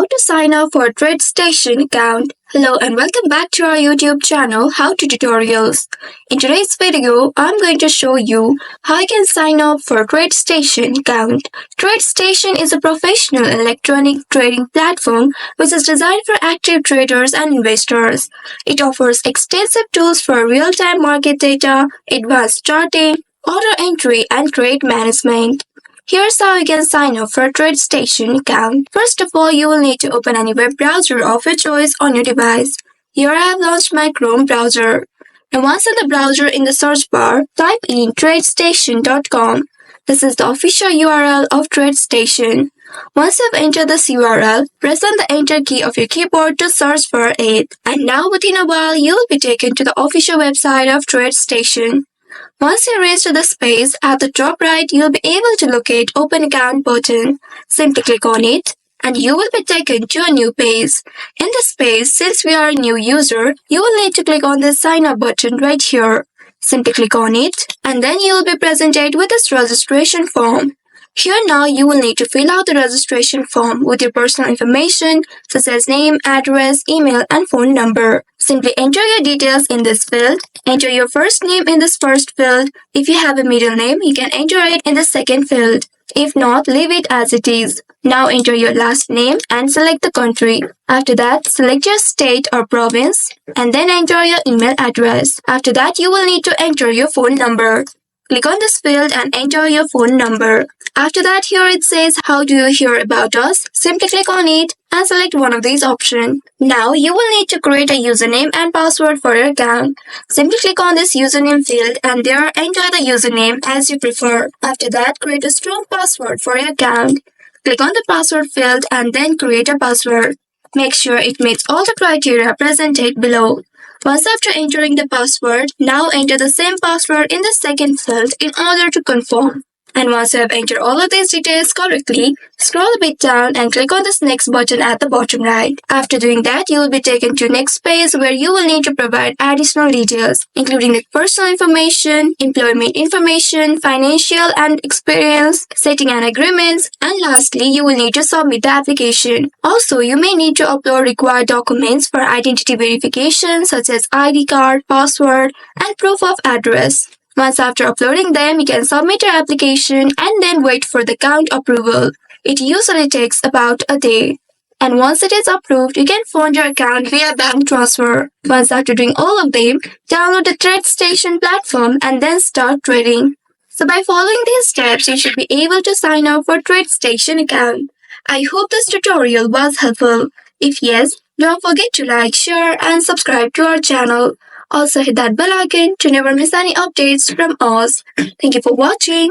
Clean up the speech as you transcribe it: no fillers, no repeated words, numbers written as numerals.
to sign up for a TradeStation account. Hello and welcome back to our YouTube channel How to Tutorials. In today's video, I'm going to show you how you can sign up for a TradeStation account. TradeStation is a professional electronic trading platform which is designed for active traders and investors. It offers extensive tools for real-time market data, advanced charting, order entry, and trade management. Here's how you can sign up for a TradeStation account. First of all, you will need to open any web browser of your choice on your device. Here I have launched my Chrome browser. Now once in the browser, in the search bar, type in tradestation.com. This is the official URL of TradeStation. Once you've entered this URL, press on the enter key of your keyboard to search for it. And now within a while, you will be taken to the official website of TradeStation. Once you reach to this page, at the top right, you'll be able to locate Open Account button. Simply click on it, and you will be taken to a new page. In this page, since we are a new user, you will need to click on the Sign Up button right here. Simply click on it, and then you will be presented with this registration form. Here now, you will need to fill out the registration form with your personal information such as name, address, email, and phone number. Simply enter your details in this field. Enter your first name in this first field. If you have a middle name, you can enter it in the second field. If not, leave it as it is. Now enter your last name and select the country. After that, select your state or province and then enter your email address. After that, you will need to enter your phone number. Click on this field and enter your phone number. After that, here it says, how do you hear about us? Simply click on it and select one of these options. Now, you will need to create a username and password for your account. Simply click on this username field and there enter the username as you prefer. After that, create a strong password for your account. Click on the password field and then create a password. Make sure it meets all the criteria presented below. Once after entering the password, now enter the same password in the second field in order to confirm. And once you have entered all of these details correctly, scroll a bit down and click on this next button at the bottom right. After doing that, you will be taken to next page where you will need to provide additional details, including the personal information, employment information, financial and experience, setting and agreements, and lastly, you will need to submit the application. Also, you may need to upload required documents for identity verification such as ID card, password, and proof of address. Once after uploading them, you can submit your application and then wait for the account approval. It usually takes about a day. And once it is approved, you can fund your account via bank transfer. Once after doing all of them, download the TradeStation platform and then start trading. So by following these steps, you should be able to sign up for TradeStation account. I hope this tutorial was helpful. If yes, don't forget to like, share, and subscribe to our channel. Also hit that bell icon to never miss any updates from us. Thank you for watching.